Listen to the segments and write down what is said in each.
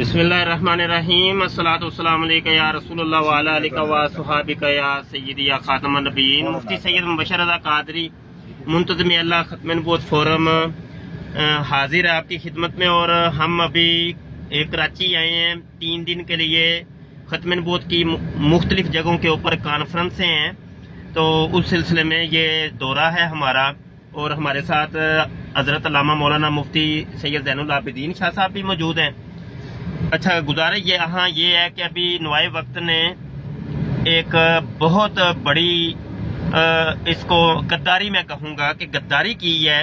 बिस्मिल्लाहिर्रहमानिर्रहीम अस्सलातु वस्सलामु अलैका या रसूलुल्लाह व अला आलिका व सुहाबिका या सय्यदी या खातमुन नबीयीन। मुफ्ती सैयद मुबशर रज़ा कादरी मुंतज़िम अल्लाह खत्म नबूवत फोरम हाजिर है आपकी खिदमत में। और हम अभी कराची आए हैं 3 दिन के लिए। खत्म नबूवत की मुख्तलिफ जगहों के ऊपर कॉन्फ्रेंसें हैं, तो उस सिलसिले में ये दौरा है हमारा। और हमारे साथ हजरत अल्लामा मौलाना मुफ्ती सैयद ज़ैनुल आबिदीन शाह साहब भी मौजूद हैं। अच्छा, गुजारिश ये है कि अभी नुआए वक्त ने एक बहुत बड़ी इसको गद्दारी मैं कहूँगा कि गद्दारी की है।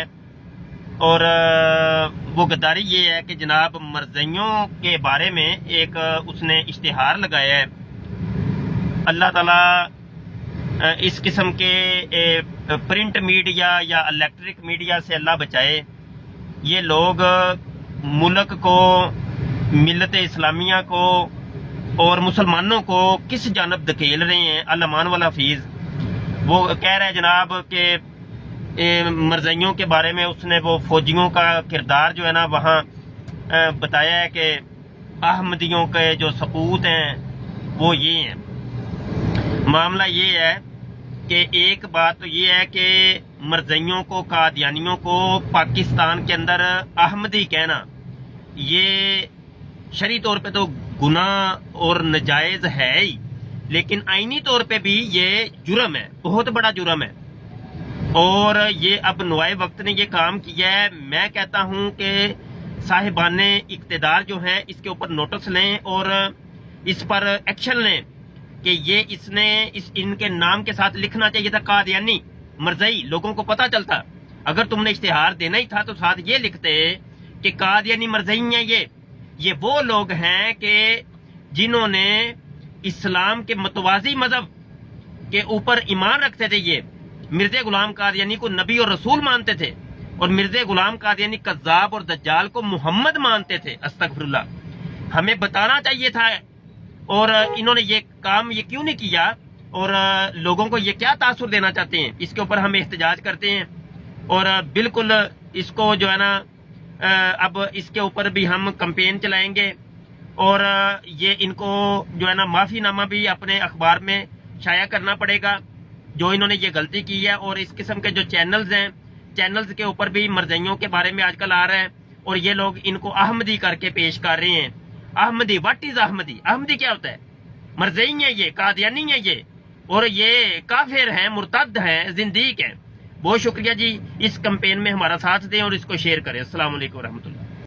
और वो गद्दारी ये है कि जनाब मरज़इयों के बारे में एक उसने इश्तिहार लगाया है। अल्लाह ताला इस किस्म के प्रिंट मीडिया या इलेक्ट्रिक मीडिया से अल्लाह बचाए। ये लोग मुल्क को, मिल्लत इस्लामिया को और मुसलमानों को किस जानब धकेल रहे हैं। अल-अमान वल हफीज वो कह रहे हैं जनाब के मरज़इयों के बारे में उसने वो फौजियों का किरदार जो है ना वहाँ बताया है कि अहमदियों के जो सपूत हैं वो ये हैं। मामला ये है कि एक बात तो ये है कि मरज़इयों को, कादियानियों को पाकिस्तान के अंदर अहमदी कहना ये शरई तौर पे तो गुनाह और नजायज है ही, लेकिन आईनी तौर पे भी ये जुर्म है, बहुत बड़ा जुर्म है। और ये अब नुआए वक्त ने ये काम किया है। मैं कहता हूँ कि साहिबाने इक्तदार जो है इसके ऊपर नोटिस लें और इस पर एक्शन लें कि ये इनके नाम के साथ लिखना चाहिए था कादियानी मरज़ई। लोगों को पता चलता। अगर तुमने इश्तिहार देना ही था तो साथ ये लिखते कि कादियानी मरज़ई हैं। ये वो लोग हैं कि जिन्होंने इस्लाम के मतवाजी मजहब के ऊपर ईमान रखते थे। ये मिर्ज़ा गुलाम कादियानी को नबी और रसूल मानते थे और मिर्ज़ा गुलाम कादियानी कज़्ज़ाब और दज्जाल को मोहम्मद मानते थे। अस्तगफिरुल्लाह। हमें बताना चाहिए था। और इन्होंने ये काम ये क्यों नहीं किया और लोगों को ये क्या तासुर देना चाहते हैं, इसके ऊपर हम एहतजाज करते हैं। और बिल्कुल इसको जो है ना अब इसके ऊपर भी हम कैंपेन चलाएंगे और ये इनको जो है ना माफीनामा भी अपने अखबार में शाया करना पड़ेगा जो इन्होंने ये गलती की है। और इस किस्म के जो चैनल्स हैं, चैनल्स के ऊपर भी मरज़इयों के बारे में आजकल आ रहा है और ये लोग इनको अहमदी करके पेश कर रहे हैं। Ahmadi, what is Ahmadi? अहमदी क्या होता है? मरज़ई है ये, कादियानी है ये, और ये काफिर हैं, मुर्तद हैं, जिंदीक हैं। बहुत शुक्रिया जी। इस कैंपेन में हमारा साथ दें और इसको शेयर करें। अस्सलाम वालेकुम रहमतुल्लाह।